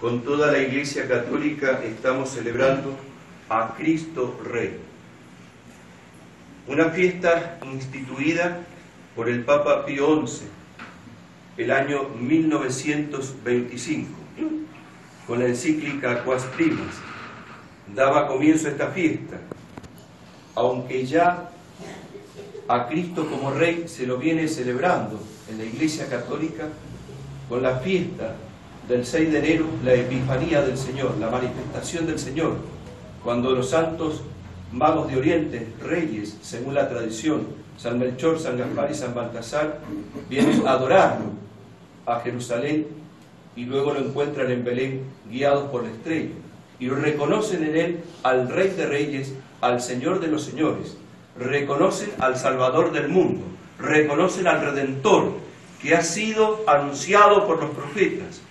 con toda la Iglesia Católica estamos celebrando a Cristo Rey. Una fiesta instituida por el Papa Pío XI el año 1925, con la encíclica Quas Primas. Daba comienzo a esta fiesta, aunque ya a Cristo como Rey se lo viene celebrando en la Iglesia Católica con la fiesta del 6 de enero, la Epifanía del Señor, la manifestación del Señor, cuando los santos magos de Oriente, reyes, según la tradición, San Melchor, San Gaspar y San Baltasar, vienen a adorarlo a Jerusalén y luego lo encuentran en Belén, guiados por la estrella, y reconocen en él al Rey de Reyes, al Señor de los Señores, reconocen al Salvador del mundo, reconocen al Redentor, que ha sido anunciado por los profetas,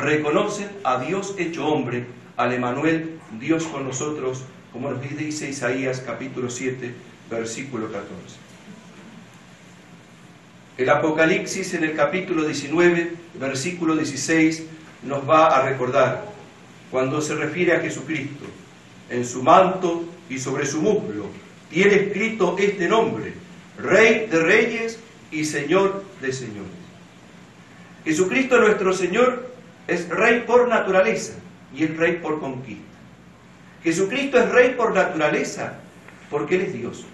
reconocen a Dios hecho hombre, al Emanuel, Dios con nosotros, como nos dice Isaías capítulo 7, versículo 14. El Apocalipsis en el capítulo 19, versículo 16, nos va a recordar, cuando se refiere a Jesucristo, en su manto y sobre su muslo, tiene escrito este nombre, Rey de Reyes y Señor de Señores. Jesucristo nuestro Señor es Rey por naturaleza y es Rey por conquista. Jesucristo es Rey por naturaleza porque Él es Dios.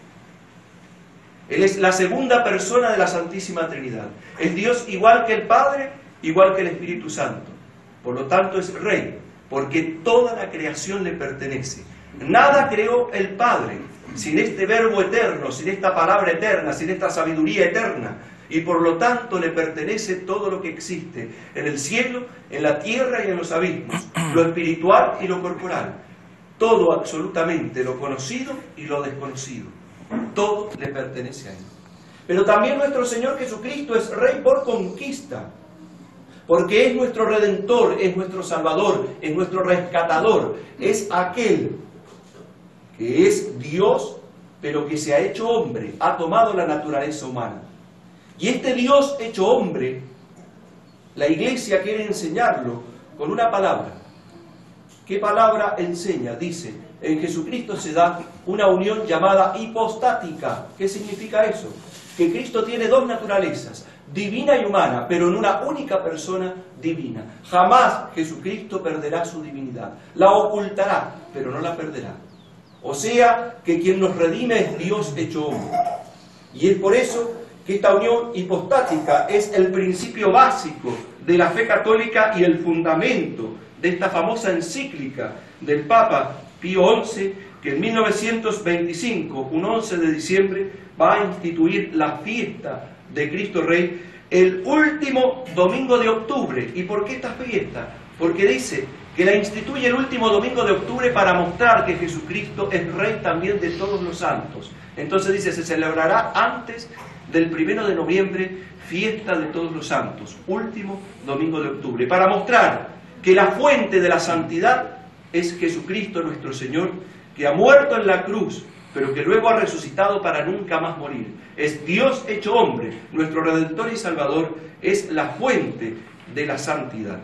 Él es la segunda persona de la Santísima Trinidad. Es Dios igual que el Padre, igual que el Espíritu Santo. Por lo tanto es Rey, porque toda la creación le pertenece. Nada creó el Padre sin este verbo eterno, sin esta palabra eterna, sin esta sabiduría eterna. Y por lo tanto le pertenece todo lo que existe en el cielo, en la tierra y en los abismos, lo espiritual y lo corporal. Todo absolutamente, lo conocido y lo desconocido. Todo le pertenece a Él. Pero también nuestro Señor Jesucristo es Rey por conquista, porque es nuestro Redentor, es nuestro Salvador, es nuestro Rescatador, es aquel que es Dios, pero que se ha hecho hombre, ha tomado la naturaleza humana. Y este Dios hecho hombre, la Iglesia quiere enseñarlo con una palabra. ¿Qué palabra enseña? Dice, en Jesucristo se da una unión llamada hipostática. ¿Qué significa eso? Que Cristo tiene dos naturalezas, divina y humana, pero en una única persona divina. Jamás Jesucristo perderá su divinidad. La ocultará, pero no la perderá. O sea, que quien nos redime es Dios hecho hombre. Y es por eso que esta unión hipostática es el principio básico de la fe católica y el fundamento de esta famosa encíclica del Papa Pío XI, que en 1925, un 11 de diciembre, va a instituir la fiesta de Cristo Rey el último domingo de octubre. ¿Y por qué esta fiesta? Porque dice que la instituye el último domingo de octubre para mostrar que Jesucristo es Rey también de todos los santos. Entonces dice, se celebrará antes del 1 de noviembre, fiesta de todos los santos, último domingo de octubre, para mostrar que la fuente de la santidad es Jesucristo nuestro Señor, que ha muerto en la cruz, pero que luego ha resucitado para nunca más morir. Es Dios hecho hombre, nuestro Redentor y Salvador, es la fuente de la santidad.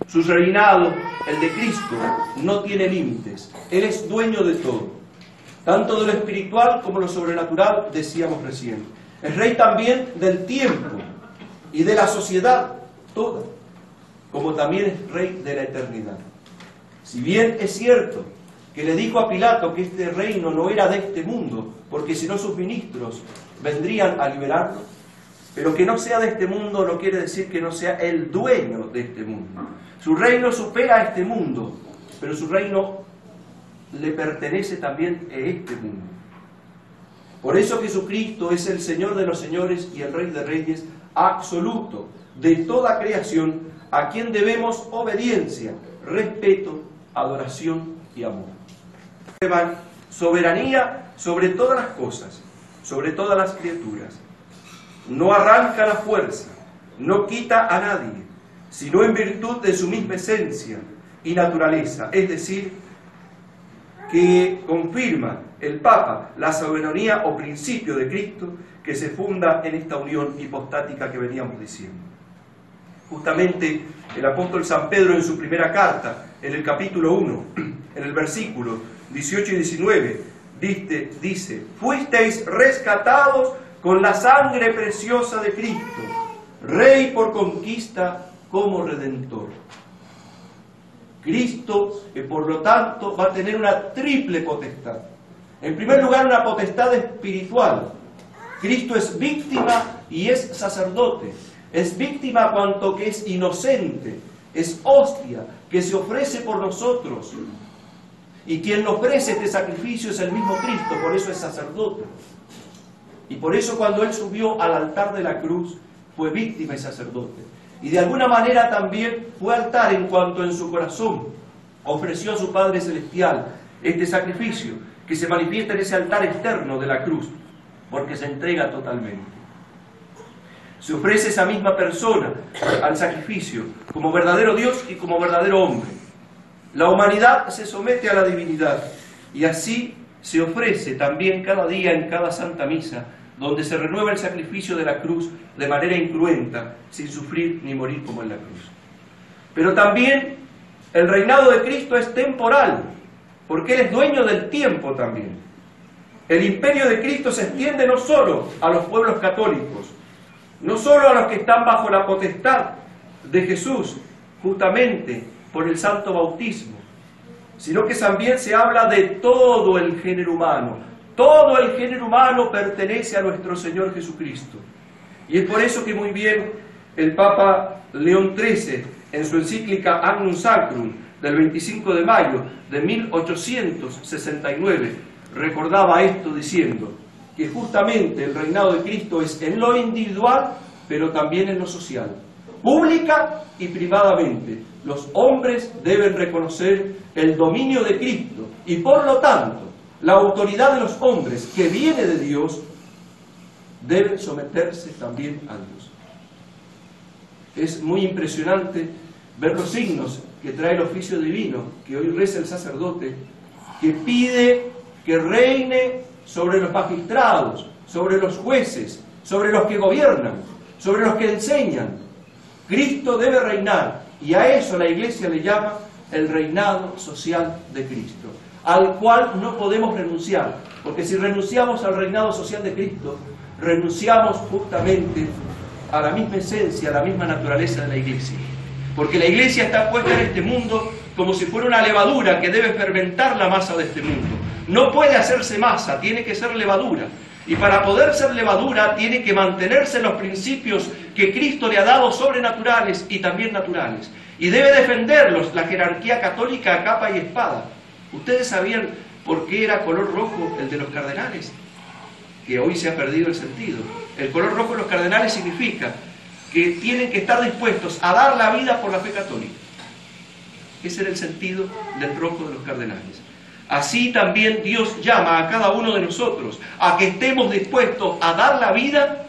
Su reinado, el de Cristo, no tiene límites. Él es dueño de todo, tanto de lo espiritual como lo sobrenatural, decíamos recién. Es Rey también del tiempo y de la sociedad toda, como también es Rey de la eternidad. Si bien es cierto que le dijo a Pilato que este reino no era de este mundo, porque si no sus ministros vendrían a liberarlo, pero que no sea de este mundo no quiere decir que no sea el dueño de este mundo. Su reino supera a este mundo, pero su reino le pertenece también a este mundo. Por eso Jesucristo es el Señor de los señores y el Rey de reyes absoluto de toda creación, a quien debemos obediencia, respeto, adoración y amor. Soberanía sobre todas las cosas, sobre todas las criaturas. No arranca la fuerza, no quita a nadie, sino en virtud de su misma esencia y naturaleza, es decir, que confirma el Papa la soberanía o principio de Cristo que se funda en esta unión hipostática que veníamos diciendo. Justamente el apóstol San Pedro en su primera carta, en el capítulo 1, en el versículo 18 y 19, dice: fuisteis rescatados con la sangre preciosa de Cristo, Rey por conquista como Redentor. Cristo, que por lo tanto va a tener una triple potestad. En primer lugar, una potestad espiritual. Cristo es víctima y es sacerdote. Es víctima cuanto que es inocente, es hostia que se ofrece por nosotros. Y quien le ofrece este sacrificio es el mismo Cristo, por eso es sacerdote. Y por eso cuando Él subió al altar de la cruz, fue víctima y sacerdote. Y de alguna manera también fue altar en cuanto en su corazón ofreció a su Padre Celestial este sacrificio que se manifiesta en ese altar externo de la cruz, porque se entrega totalmente. Se ofrece esa misma persona al sacrificio como verdadero Dios y como verdadero hombre. La humanidad se somete a la divinidad y así se ofrece también cada día en cada Santa Misa, donde se renueva el sacrificio de la cruz de manera incruenta, sin sufrir ni morir como en la cruz. Pero también el reinado de Cristo es temporal, porque Él es dueño del tiempo también. El imperio de Cristo se extiende no solo a los pueblos católicos, no solo a los que están bajo la potestad de Jesús, justamente por el santo bautismo, sino que también se habla de todo el género humano. Todo el género humano pertenece a nuestro Señor Jesucristo. Y es por eso que muy bien el Papa León XIII, en su encíclica Agnum Sacrum, del 25 de mayo de 1869, recordaba esto diciendo que justamente el reinado de Cristo es en lo individual, pero también en lo social. Pública y privadamente, los hombres deben reconocer el dominio de Cristo y por lo tanto, la autoridad de los hombres, que viene de Dios, debe someterse también a Dios. Es muy impresionante ver los signos que trae el oficio divino, que hoy reza el sacerdote, que pide que reine sobre los magistrados, sobre los jueces, sobre los que gobiernan, sobre los que enseñan. Cristo debe reinar, y a eso la Iglesia le llama el reinado social de Cristo, al cual no podemos renunciar, porque si renunciamos al reinado social de Cristo, renunciamos justamente a la misma esencia, a la misma naturaleza de la Iglesia. Porque la Iglesia está puesta en este mundo como si fuera una levadura que debe fermentar la masa de este mundo. No puede hacerse masa, tiene que ser levadura. Y para poder ser levadura tiene que mantenerse los principios que Cristo le ha dado sobrenaturales y también naturales. Y debe defenderlos la jerarquía católica a capa y espada. ¿Ustedes sabían por qué era color rojo el de los cardenales? Que hoy se ha perdido el sentido. El color rojo de los cardenales significa que tienen que estar dispuestos a dar la vida por la fe católica. Ese era el sentido del rojo de los cardenales. Así también Dios llama a cada uno de nosotros a que estemos dispuestos a dar la vida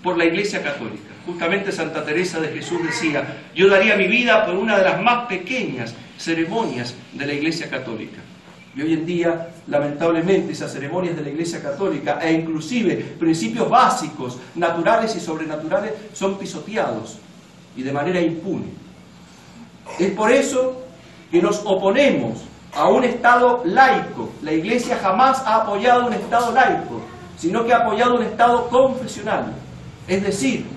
por la Iglesia católica. Justamente Santa Teresa de Jesús decía: yo daría mi vida por una de las más pequeñas ceremonias de la Iglesia católica. Y hoy en día, lamentablemente, esas ceremonias de la Iglesia católica e inclusive principios básicos, naturales y sobrenaturales, son pisoteados y de manera impune. Es por eso que nos oponemos a un Estado laico. La Iglesia jamás ha apoyado un Estado laico, sino que ha apoyado un Estado confesional. Es decir,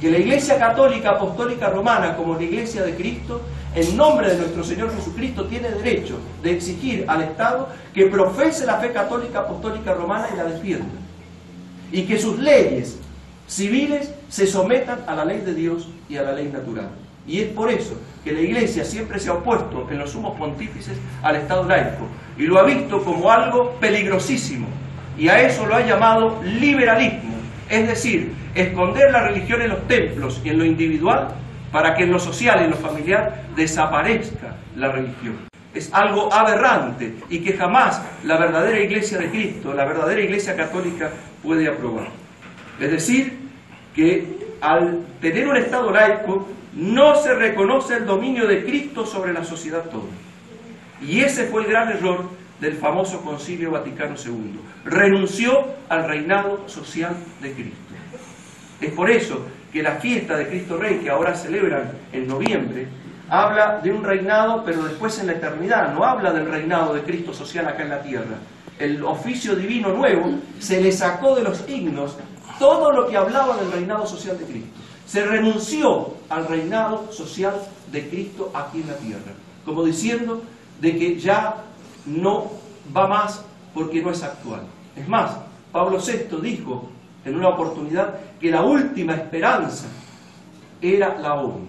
que la Iglesia Católica Apostólica Romana, como la Iglesia de Cristo, en nombre de nuestro Señor Jesucristo, tiene derecho de exigir al Estado que profese la fe católica apostólica romana y la defienda. Y que sus leyes civiles se sometan a la ley de Dios y a la ley natural. Y es por eso que la Iglesia siempre se ha opuesto en los sumos pontífices al Estado laico y lo ha visto como algo peligrosísimo, y a eso lo ha llamado liberalismo, es decir, esconder la religión en los templos y en lo individual para que en lo social y en lo familiar desaparezca la religión. Es algo aberrante y que jamás la verdadera Iglesia de Cristo, la verdadera Iglesia católica, puede aprobar. Es decir, que al tener un Estado laico no se reconoce el dominio de Cristo sobre la sociedad toda. Y ese fue el gran error del famoso Concilio Vaticano II. Renunció al reinado social de Cristo. Es por eso que la fiesta de Cristo Rey, que ahora celebran en noviembre, habla de un reinado, pero después en la eternidad. No habla del reinado de Cristo social acá en la tierra. El oficio divino nuevo se le sacó de los himnos todo lo que hablaba del reinado social de Cristo. Se renunció al reinado social de Cristo aquí en la tierra, como diciendo de que ya no va más porque no es actual. Es más, Pablo VI dijo en una oportunidad que la última esperanza era la ONU.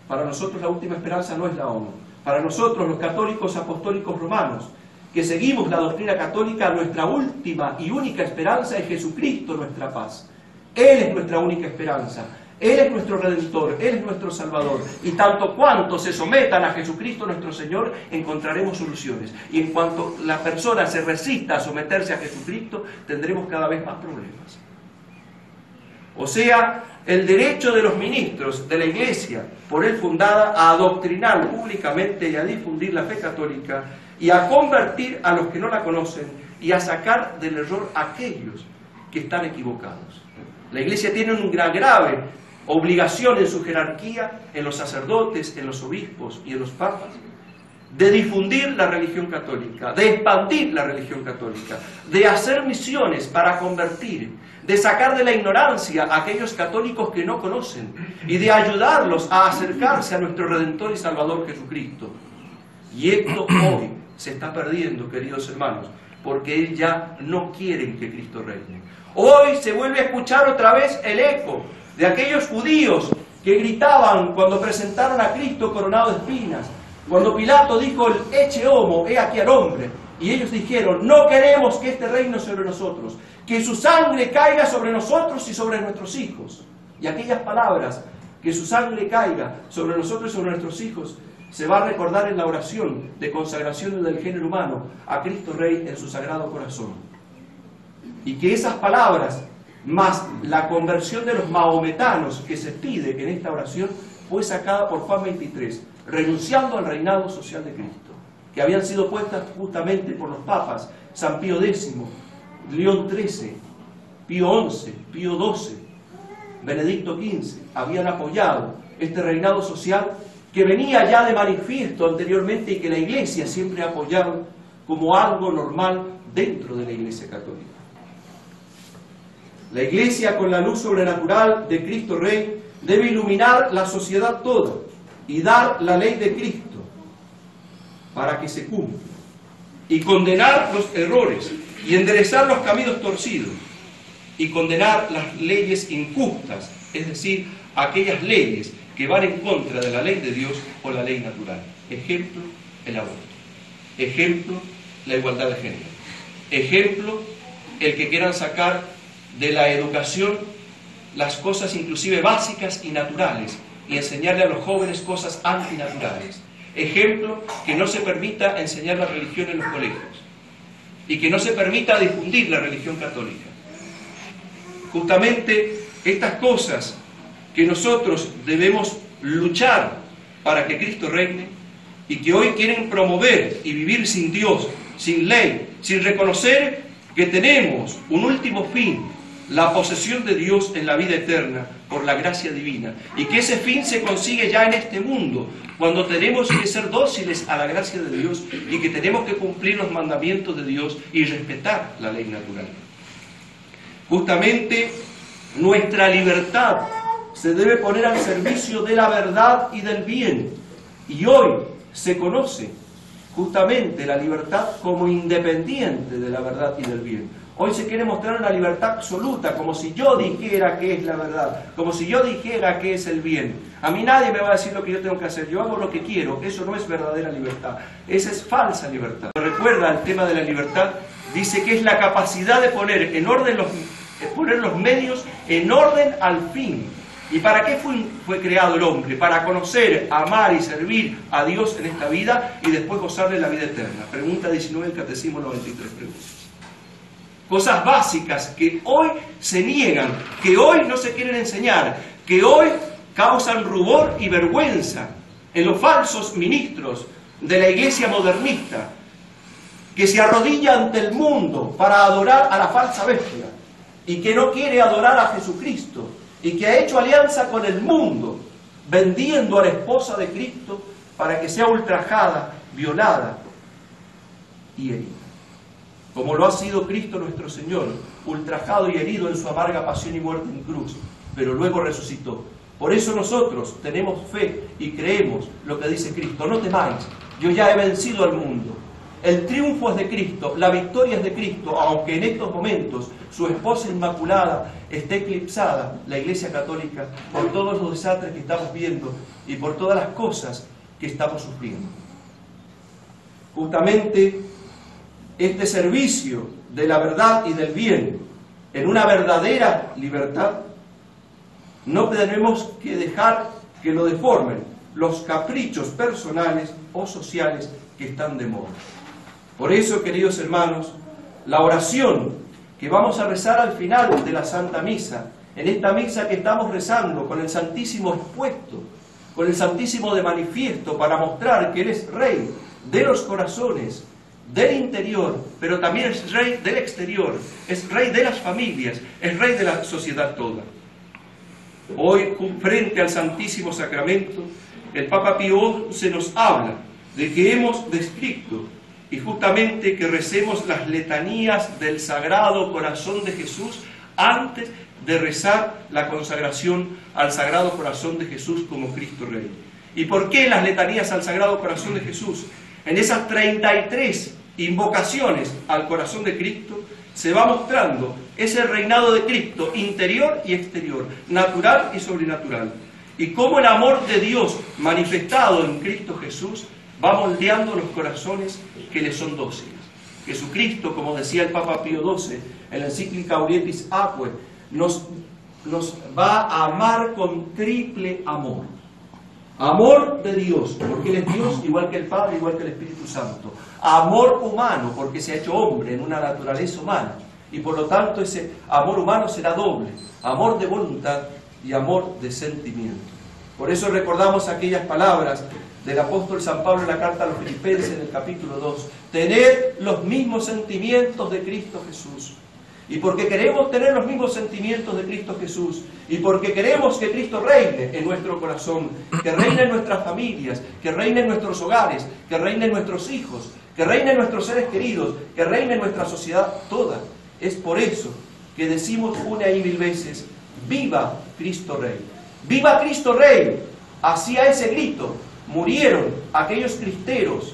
Para nosotros la última esperanza no es la ONU. Para nosotros, los católicos apostólicos romanos, que seguimos la doctrina católica, nuestra última y única esperanza es Jesucristo, nuestra paz. Él es nuestra única esperanza. Él es nuestro Redentor, Él es nuestro Salvador. Y tanto cuanto se sometan a Jesucristo nuestro Señor, encontraremos soluciones. Y en cuanto la persona se resista a someterse a Jesucristo, tendremos cada vez más problemas. O sea, el derecho de los ministros de la Iglesia, por él fundada, a adoctrinar públicamente y a difundir la fe católica y a convertir a los que no la conocen y a sacar del error a aquellos que están equivocados. La Iglesia tiene una grave obligación en su jerarquía, en los sacerdotes, en los obispos y en los papas, de difundir la religión católica, de expandir la religión católica, de hacer misiones para convertir, de sacar de la ignorancia a aquellos católicos que no conocen y de ayudarlos a acercarse a nuestro Redentor y Salvador Jesucristo. Y esto hoy se está perdiendo, queridos hermanos, porque ellos ya no quieren que Cristo reine. Hoy se vuelve a escuchar otra vez el eco de aquellos judíos que gritaban cuando presentaron a Cristo coronado de espinas, cuando Pilato dijo, eche homo, he aquí al hombre, y ellos dijeron, no queremos que este reino sobre nosotros, que su sangre caiga sobre nosotros y sobre nuestros hijos. Y aquellas palabras, que su sangre caiga sobre nosotros y sobre nuestros hijos, se va a recordar en la oración de consagración del género humano a Cristo Rey en su sagrado corazón. Y que esas palabras, más la conversión de los mahometanos que se pide en esta oración, fue sacada por Juan 23, renunciando al reinado social de Cristo, que habían sido puestas justamente por los papas San Pío X, León XIII, Pío XI, Pío XII, Benedicto XV, habían apoyado este reinado social que venía ya de manifiesto anteriormente y que la Iglesia siempre ha apoyado como algo normal dentro de la Iglesia católica. La Iglesia, con la luz sobrenatural de Cristo Rey, debe iluminar la sociedad toda y dar la ley de Cristo para que se cumpla, y condenar los errores y enderezar los caminos torcidos, y condenar las leyes injustas, es decir, aquellas leyes que van en contra de la ley de Dios o la ley natural. Ejemplo, el aborto. Ejemplo, la igualdad de género. Ejemplo, el que quieran sacar de la educación las cosas inclusive básicas y naturales y enseñarle a los jóvenes cosas antinaturales. Ejemplo, que no se permita enseñar la religión en los colegios y que no se permita difundir la religión católica. Justamente estas cosas que nosotros debemos luchar para que Cristo reine y que hoy quieren promover y vivir sin Dios, sin ley, sin reconocer que tenemos un último fin, la posesión de Dios en la vida eterna por la gracia divina, y que ese fin se consigue ya en este mundo, cuando tenemos que ser dóciles a la gracia de Dios y que tenemos que cumplir los mandamientos de Dios y respetar la ley natural. Justamente nuestra libertad se debe poner al servicio de la verdad y del bien, y hoy se conoce justamente la libertad como independiente de la verdad y del bien. Hoy se quiere mostrar una libertad absoluta, como si yo dijera que es la verdad, como si yo dijera que es el bien. A mí nadie me va a decir lo que yo tengo que hacer, yo hago lo que quiero. Eso no es verdadera libertad, esa es falsa libertad. Recuerda el tema de la libertad, dice que es la capacidad de poner en orden los medios en orden al fin. ¿Y para qué fue creado el hombre? Para conocer, amar y servir a Dios en esta vida y después gozarle la vida eterna. Pregunta 19 del Catecismo 93 preguntas. Cosas básicas que hoy se niegan, que hoy no se quieren enseñar, que hoy causan rubor y vergüenza en los falsos ministros de la iglesia modernista, que se arrodilla ante el mundo para adorar a la falsa bestia y que no quiere adorar a Jesucristo y que ha hecho alianza con el mundo, vendiendo a la esposa de Cristo para que sea ultrajada, violada y herida. Como lo ha sido Cristo nuestro Señor, ultrajado y herido en su amarga pasión y muerte en cruz, pero luego resucitó. Por eso nosotros tenemos fe y creemos lo que dice Cristo: no temáis, yo ya he vencido al mundo. El triunfo es de Cristo, la victoria es de Cristo, aunque en estos momentos su esposa inmaculada esté eclipsada, la Iglesia Católica, por todos los desastres que estamos viendo y por todas las cosas que estamos sufriendo. Justamente este servicio de la verdad y del bien en una verdadera libertad, no tenemos que dejar que lo deformen los caprichos personales o sociales que están de moda. Por eso, queridos hermanos, la oración que vamos a rezar al final de la Santa Misa, en esta misa que estamos rezando con el Santísimo expuesto, con el Santísimo de manifiesto, para mostrar que Él es Rey de los corazones, del interior, pero también es Rey del exterior, es Rey de las familias, es Rey de la sociedad toda. Hoy, frente al Santísimo Sacramento, el Papa Pío XI nos habla de que hemos descrito y justamente que recemos las letanías del Sagrado Corazón de Jesús antes de rezar la consagración al Sagrado Corazón de Jesús como Cristo Rey. ¿Y por qué las letanías al Sagrado Corazón de Jesús? En esas 33 invocaciones al Corazón de Cristo se va mostrando ese reinado de Cristo, interior y exterior, natural y sobrenatural. Y cómo el amor de Dios manifestado en Cristo Jesús va moldeando los corazones que le son dóciles. Jesucristo, como decía el Papa Pío XII en la encíclica Aurietis Aquae, nos va a amar con triple amor. Amor de Dios, porque Él es Dios, igual que el Padre, igual que el Espíritu Santo. Amor humano, porque se ha hecho hombre en una naturaleza humana. Y por lo tanto ese amor humano será doble. Amor de voluntad y amor de sentimiento. Por eso recordamos aquellas palabras del apóstol San Pablo en la carta a los Filipenses en el capítulo 2. Tened los mismos sentimientos de Cristo Jesús. Y porque queremos tener los mismos sentimientos de Cristo Jesús, y porque queremos que Cristo reine en nuestro corazón, que reine en nuestras familias, que reine en nuestros hogares, que reine en nuestros hijos, que reine en nuestros seres queridos, que reine en nuestra sociedad toda. Es por eso que decimos una y mil veces: ¡viva Cristo Rey! ¡Viva Cristo Rey! Hacía ese grito murieron aquellos cristeros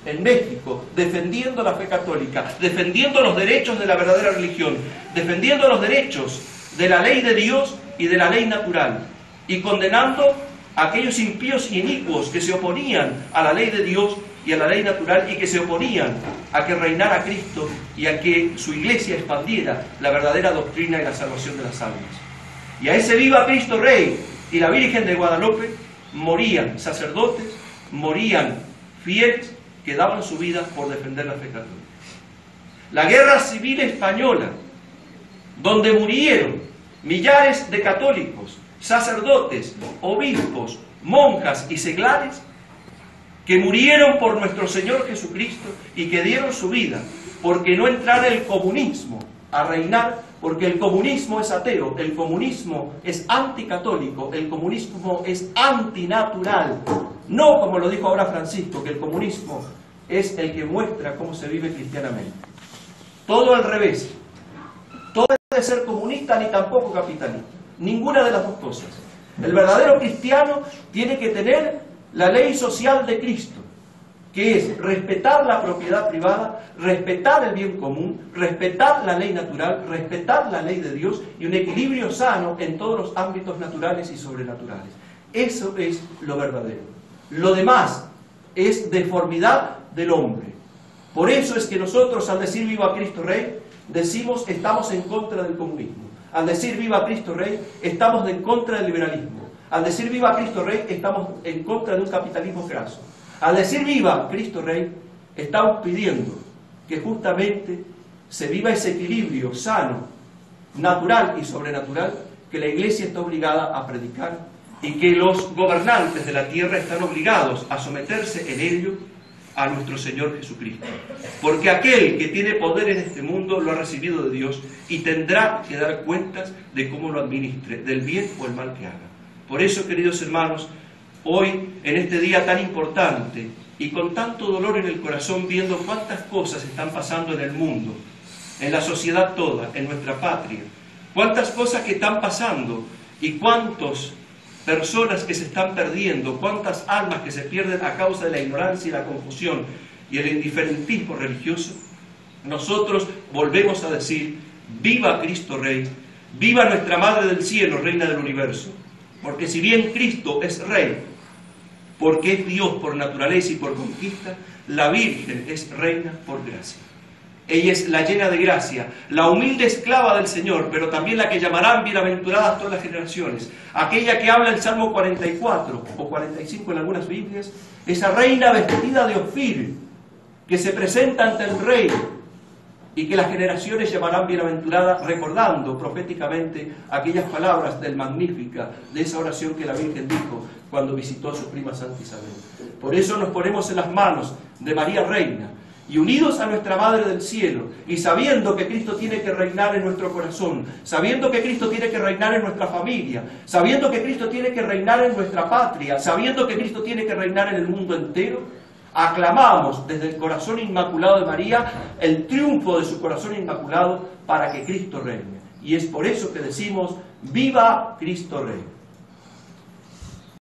en México, defendiendo la fe católica, defendiendo los derechos de la verdadera religión, defendiendo los derechos de la ley de Dios y de la ley natural, y condenando a aquellos impíos y inicuos que se oponían a la ley de Dios y a la ley natural, y que se oponían a que reinara Cristo y a que su iglesia expandiera la verdadera doctrina y la salvación de las almas. Y a ese viva Cristo Rey y la Virgen de Guadalupe morían sacerdotes, morían fieles, que daban su vida por defender la fe católica. La guerra civil española, donde murieron millares de católicos, sacerdotes, obispos, monjas y seglares, que murieron por nuestro Señor Jesucristo y que dieron su vida porque no entrara el comunismo a reinar, porque el comunismo es ateo, el comunismo es anticatólico, el comunismo es antinatural. No como lo dijo ahora Francisco, que el comunismo es el que muestra cómo se vive cristianamente. Todo al revés. Todo puede ser comunista ni tampoco capitalista. Ninguna de las dos cosas. El verdadero cristiano tiene que tener la ley social de Cristo, que es respetar la propiedad privada, respetar el bien común, respetar la ley natural, respetar la ley de Dios y un equilibrio sano en todos los ámbitos naturales y sobrenaturales. Eso es lo verdadero. Lo demás es deformidad del hombre. Por eso es que nosotros, al decir viva Cristo Rey, decimos estamos en contra del comunismo. Al decir viva Cristo Rey, estamos en contra del liberalismo. Al decir viva Cristo Rey, estamos en contra de un capitalismo craso. Al decir viva Cristo Rey, estamos pidiendo que justamente se viva ese equilibrio sano, natural y sobrenatural que la Iglesia está obligada a predicar, y que los gobernantes de la tierra están obligados a someterse en ello, a nuestro Señor Jesucristo. Porque aquel que tiene poder en este mundo lo ha recibido de Dios y tendrá que dar cuentas de cómo lo administre, del bien o el mal que haga. Por eso, queridos hermanos, hoy, en este día tan importante y con tanto dolor en el corazón, viendo cuántas cosas están pasando en el mundo, en la sociedad toda, en nuestra patria, cuántas cosas que están pasando y cuántas personas que se están perdiendo, cuántas almas que se pierden a causa de la ignorancia y la confusión y el indiferentismo religioso, nosotros volvemos a decir: viva Cristo Rey, viva nuestra Madre del Cielo, Reina del Universo, porque si bien Cristo es Rey, porque es Dios por naturaleza y por conquista, la Virgen es Reina por gracia. Ella es la llena de gracia, la humilde esclava del Señor, pero también la que llamarán bienaventuradas todas las generaciones. Aquella que habla el Salmo 44 o 45 en algunas Biblias, esa reina vestida de Ofir, que se presenta ante el Rey y que las generaciones llamarán bienaventurada, recordando proféticamente aquellas palabras del Magnífica, de esa oración que la Virgen dijo cuando visitó a su prima Santa Isabel. Por eso nos ponemos en las manos de María Reina, y unidos a nuestra Madre del Cielo, y sabiendo que Cristo tiene que reinar en nuestro corazón, sabiendo que Cristo tiene que reinar en nuestra familia, sabiendo que Cristo tiene que reinar en nuestra patria, sabiendo que Cristo tiene que reinar en el mundo entero, aclamamos desde el corazón inmaculado de María el triunfo de su corazón inmaculado para que Cristo reine. Y es por eso que decimos: ¡viva Cristo Rey!